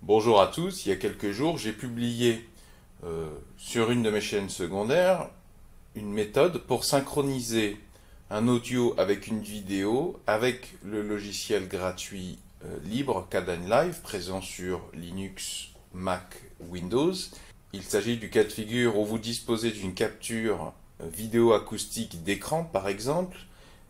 Bonjour à tous, il y a quelques jours, j'ai publié sur une de mes chaînes secondaires une méthode pour synchroniser un audio avec une vidéo avec le logiciel gratuit libre Kdenlive présent sur Linux, Mac, Windows. Il s'agit du cas de figure où vous disposez d'une capture vidéo acoustique d'écran par exemple,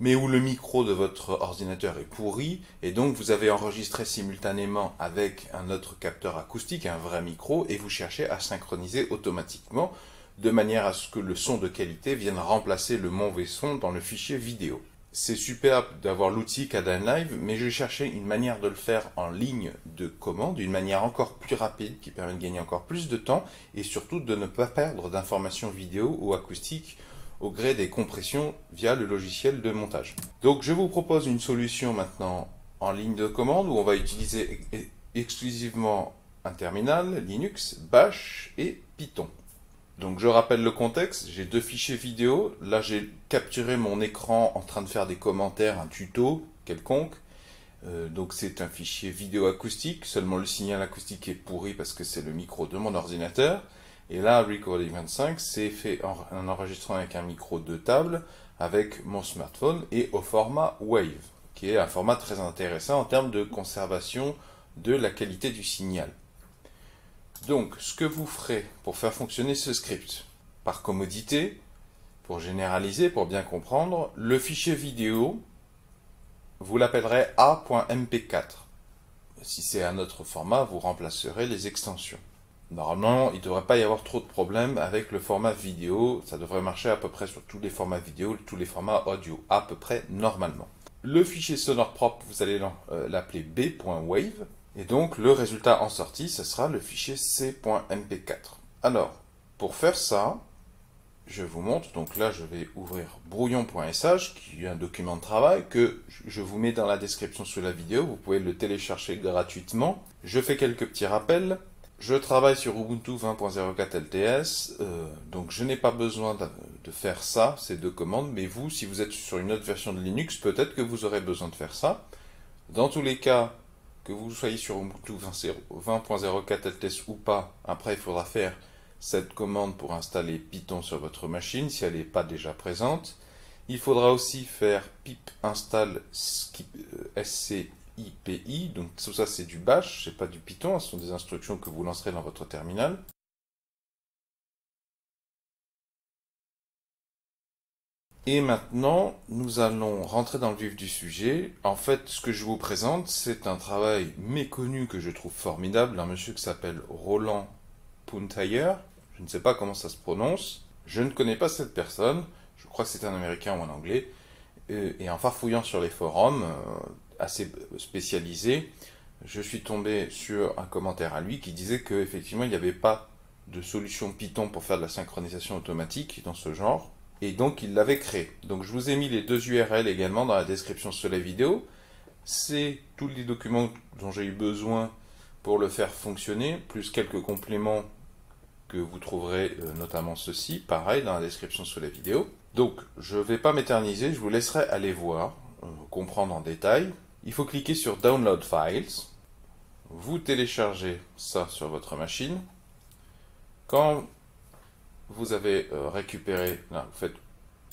mais où le micro de votre ordinateur est pourri, et donc vous avez enregistré simultanément avec un autre capteur acoustique, un vrai micro, et vous cherchez à synchroniser automatiquement, de manière à ce que le son de qualité vienne remplacer le mauvais son dans le fichier vidéo. C'est superbe d'avoir l'outil Kdenlive, mais je cherchais une manière de le faire en ligne de commande, une manière encore plus rapide, qui permet de gagner encore plus de temps, et surtout de ne pas perdre d'informations vidéo ou acoustiques au gré des compressions via le logiciel de montage. Donc je vous propose une solution maintenant en ligne de commande où on va utiliser exclusivement un terminal, Linux, Bash et Python. Donc je rappelle le contexte, j'ai deux fichiers vidéo, là j'ai capturé mon écran en train de faire des commentaires, un tuto quelconque. Donc c'est un fichier vidéo acoustique, seulement le signal acoustique est pourri parce que c'est le micro de mon ordinateur. Et là, Recording 25, c'est fait en enregistrant avec un micro de table, avec mon smartphone et au format Wave, qui est un format très intéressant en termes de conservation de la qualité du signal. Donc, ce que vous ferez pour faire fonctionner ce script, par commodité, pour généraliser, pour bien comprendre, le fichier vidéo, vous l'appellerez a.mp4. Si c'est un autre format, vous remplacerez les extensions. Normalement, il ne devrait pas y avoir trop de problèmes avec le format vidéo. Ça devrait marcher à peu près sur tous les formats vidéo, tous les formats audio, à peu près normalement. Le fichier sonore propre, vous allez l'appeler b.wave. Et donc, le résultat en sortie, ce sera le fichier c.mp4. Alors, pour faire ça, je vous montre. Donc là, je vais ouvrir brouillon.sh, qui est un document de travail que je vous mets dans la description sous la vidéo. Vous pouvez le télécharger gratuitement. Je fais quelques petits rappels. Je travaille sur Ubuntu 20.04 LTS, donc je n'ai pas besoin de faire ça, ces deux commandes, mais vous, si vous êtes sur une autre version de Linux, peut-être que vous aurez besoin de faire ça. Dans tous les cas, que vous soyez sur Ubuntu 20.04 LTS ou pas, après il faudra faire cette commande pour installer Python sur votre machine, si elle n'est pas déjà présente. Il faudra aussi faire pip install scipi, donc tout ça c'est du bash, c'est pas du Python, ce sont des instructions que vous lancerez dans votre terminal. Et maintenant, nous allons rentrer dans le vif du sujet. En fait, ce que je vous présente, c'est un travail méconnu que je trouve formidable d'un monsieur qui s'appelle Roland Puntayer. Je ne sais pas comment ça se prononce. Je ne connais pas cette personne. Je crois que c'est un Américain ou un Anglais. Et en farfouillant sur les forums assez spécialisés, je suis tombé sur un commentaire à lui qui disait qu'effectivement il n'y avait pas de solution Python pour faire de la synchronisation automatique dans ce genre. Et donc il l'avait créé. Donc je vous ai mis les deux URL également dans la description sous la vidéo. C'est tous les documents dont j'ai eu besoin pour le faire fonctionner, plus quelques compléments que vous trouverez, notamment ceci, pareil, dans la description sous la vidéo. Donc je ne vais pas m'éterniser, je vous laisserai aller voir, comprendre en détail. Il faut cliquer sur Download Files. Vous téléchargez ça sur votre machine. Quand vous avez récupéré, là, vous faites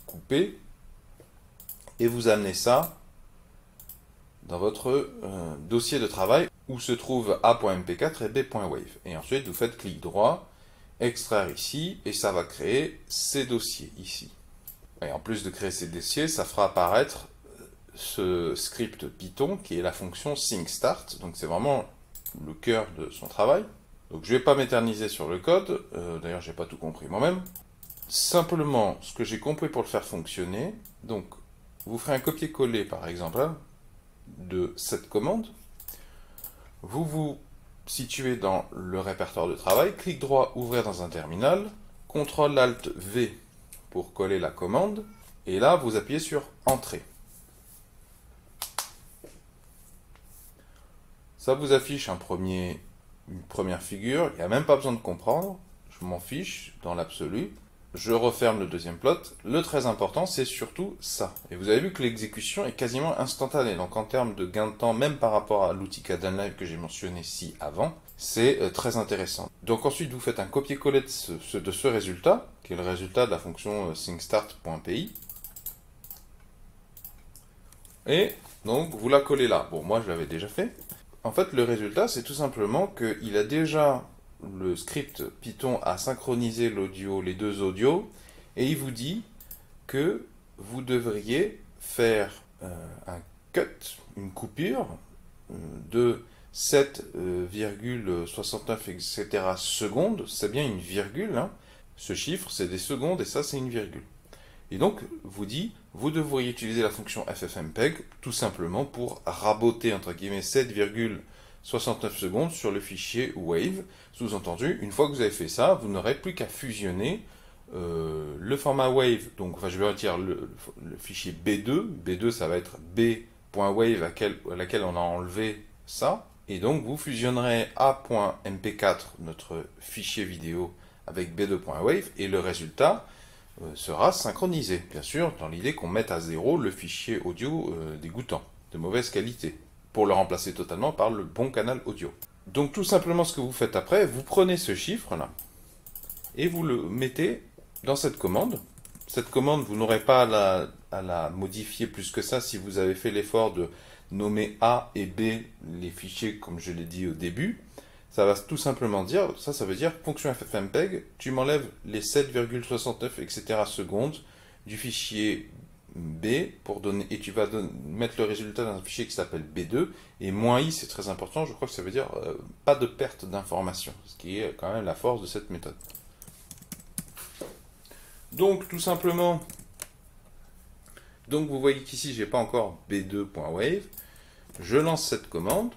couper et vous amenez ça dans votre dossier de travail où se trouvent a.mp4 et b.wave. Et ensuite, vous faites clic droit, extraire ici, et ça va créer ces dossiers ici. Et en plus de créer ces dossiers, ça fera apparaître ce script Python qui est la fonction syncstart. Donc c'est vraiment le cœur de son travail. Donc je ne vais pas m'éterniser sur le code, d'ailleurs j'ai pas tout compris moi-même. Simplement, ce que j'ai compris pour le faire fonctionner, donc vous ferez un copier-coller par exemple de cette commande. Vous vous situez dans le répertoire de travail, clic droit, ouvrir dans un terminal, CTRL-ALT-V pour coller la commande, et là vous appuyez sur Entrée. Ça vous affiche une première figure, il n'y a même pas besoin de comprendre, je m'en fiche dans l'absolu. Je referme le deuxième plot. Le très important, c'est surtout ça. Et vous avez vu que l'exécution est quasiment instantanée. Donc en termes de gain de temps, même par rapport à l'outil Kdenlive que j'ai mentionné ci avant, c'est très intéressant. Donc ensuite, vous faites un copier-coller de ce résultat, qui est le résultat de la fonction syncstart.py. Et donc, vous la collez là. Bon, moi, je l'avais déjà fait. En fait, le résultat, c'est tout simplement qu'il a déjà, le script Python a synchronisé l'audio, les deux audios, et il vous dit que vous devriez faire un cut, une coupure de 7,69 etc. secondes. C'est bien une virgule, hein. Ce chiffre, c'est des secondes, et ça, c'est une virgule. Et donc, vous dit, vous devriez utiliser la fonction ffmpeg tout simplement pour raboter, entre guillemets, 7,69 secondes sur le fichier wave. Sous-entendu, une fois que vous avez fait ça, vous n'aurez plus qu'à fusionner le format wave, donc enfin, je vais retirer le fichier B2. B2, ça va être b.wave à laquelle on a enlevé ça. Et donc, vous fusionnerez a.mp4, notre fichier vidéo, avec b2.wave, et le résultat sera synchronisé, bien sûr, dans l'idée qu'on mette à zéro le fichier audio dégoûtant, de mauvaise qualité, pour le remplacer totalement par le bon canal audio. Donc tout simplement ce que vous faites après, vous prenez ce chiffre-là, et vous le mettez dans cette commande. Cette commande, vous n'aurez pas à la modifier plus que ça si vous avez fait l'effort de nommer A et B les fichiers comme je l'ai dit au début. Ça va tout simplement dire, ça veut dire fonction ffmpeg, tu m'enlèves les 7,69 etc. secondes du fichier B pour donner, et tu vas mettre le résultat dans un fichier qui s'appelle B2, et -i c'est très important, je crois que ça veut dire pas de perte d'information, ce qui est quand même la force de cette méthode. Donc tout simplement, donc vous voyez qu'ici j'ai pas encore b2.wave, je lance cette commande.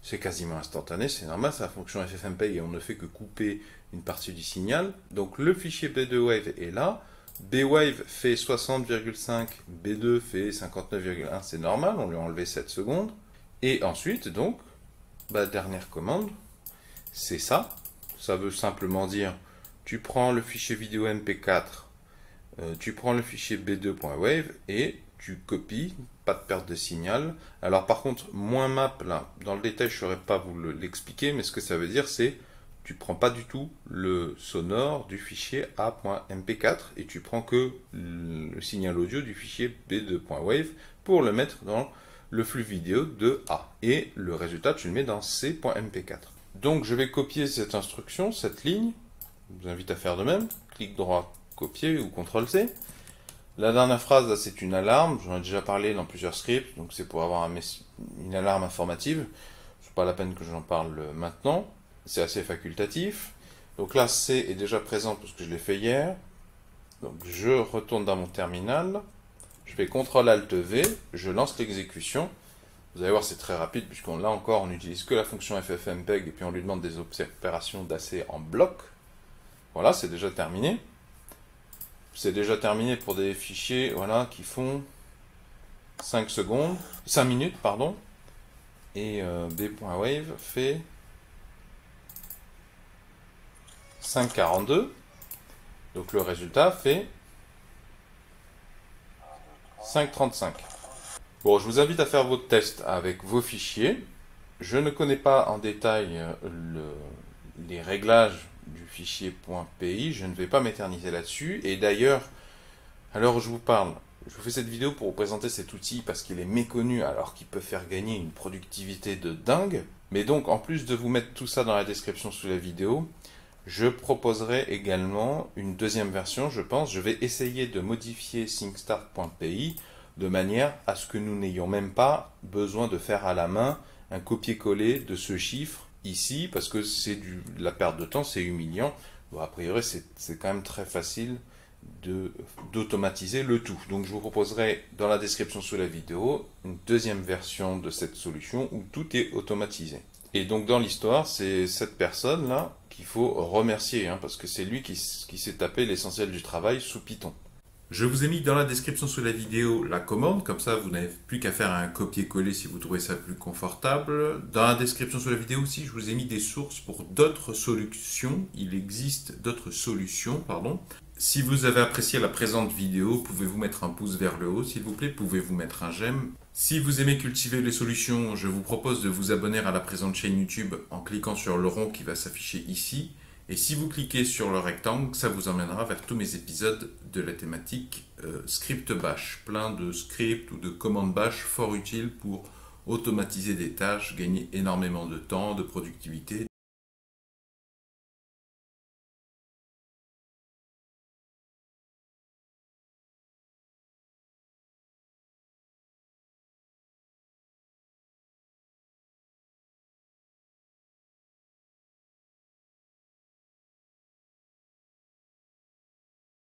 C'est quasiment instantané, c'est normal, c'est la fonction ffmpeg et on ne fait que couper une partie du signal. Donc le fichier B2Wave est là, BWave fait 60,5, B2 fait 59,1, c'est normal, on lui a enlevé 7 secondes. Et ensuite, donc, dernière commande, c'est ça. Ça veut simplement dire, tu prends le fichier vidéo MP4, tu prends le fichier B2.wave et tu copies, pas de perte de signal. Alors par contre, -map, là, dans le détail, je ne saurais pas vous l'expliquer, mais ce que ça veut dire, c'est tu prends pas du tout le sonore du fichier A.mp4 et tu prends que le signal audio du fichier B2.wave pour le mettre dans le flux vidéo de A. Et le résultat, tu le mets dans C.mp4. Donc je vais copier cette instruction, cette ligne. Je vous invite à faire de même. Clic droit, copier ou CTRL-C. La dernière phrase, c'est une alarme. J'en ai déjà parlé dans plusieurs scripts, donc c'est pour avoir une alarme informative. C'est pas la peine que j'en parle maintenant. C'est assez facultatif. Donc là, C est déjà présent parce que je l'ai fait hier. Donc je retourne dans mon terminal. Je fais CTRL-ALT-V. Je lance l'exécution. Vous allez voir, c'est très rapide puisqu'on là encore, on n'utilise que la fonction ffmpeg et puis on lui demande des opérations d'assez en bloc. Voilà, c'est déjà terminé. C'est déjà terminé pour des fichiers voilà, qui font 5 minutes, pardon. Et b.wave fait 5,42. Donc le résultat fait 5,35. Bon, je vous invite à faire votre test avec vos fichiers. Je ne connais pas en détail les réglages du fichier .py, je ne vais pas m'éterniser là-dessus. Et d'ailleurs, alors je vous parle, je vous fais cette vidéo pour vous présenter cet outil parce qu'il est méconnu alors qu'il peut faire gagner une productivité de dingue. Mais donc, en plus de vous mettre tout ça dans la description sous la vidéo, je proposerai également une deuxième version, je pense. Je vais essayer de modifier syncstart.py de manière à ce que nous n'ayons même pas besoin de faire à la main un copier-coller de ce chiffre ici, parce que c'est la perte de temps, c'est humiliant. Bon, a priori, c'est quand même très facile d'automatiser le tout. Donc je vous proposerai dans la description sous la vidéo une deuxième version de cette solution où tout est automatisé. Et donc dans l'histoire, c'est cette personne-là qu'il faut remercier, hein, parce que c'est lui qui s'est tapé l'essentiel du travail sous Python. Je vous ai mis dans la description sous la vidéo la commande, comme ça vous n'avez plus qu'à faire un copier-coller si vous trouvez ça plus confortable. Dans la description sous la vidéo aussi, je vous ai mis des sources pour d'autres solutions. Il existe d'autres solutions, pardon. Si vous avez apprécié la présente vidéo, pouvez-vous mettre un pouce vers le haut, s'il vous plaît, pouvez-vous mettre un j'aime. Si vous aimez cultiver les solutions, je vous propose de vous abonner à la présente chaîne YouTube en cliquant sur le rond qui va s'afficher ici. Et si vous cliquez sur le rectangle, ça vous emmènera vers tous mes épisodes de la thématique script bash. Plein de scripts ou de commandes bash fort utiles pour automatiser des tâches, gagner énormément de temps, de productivité.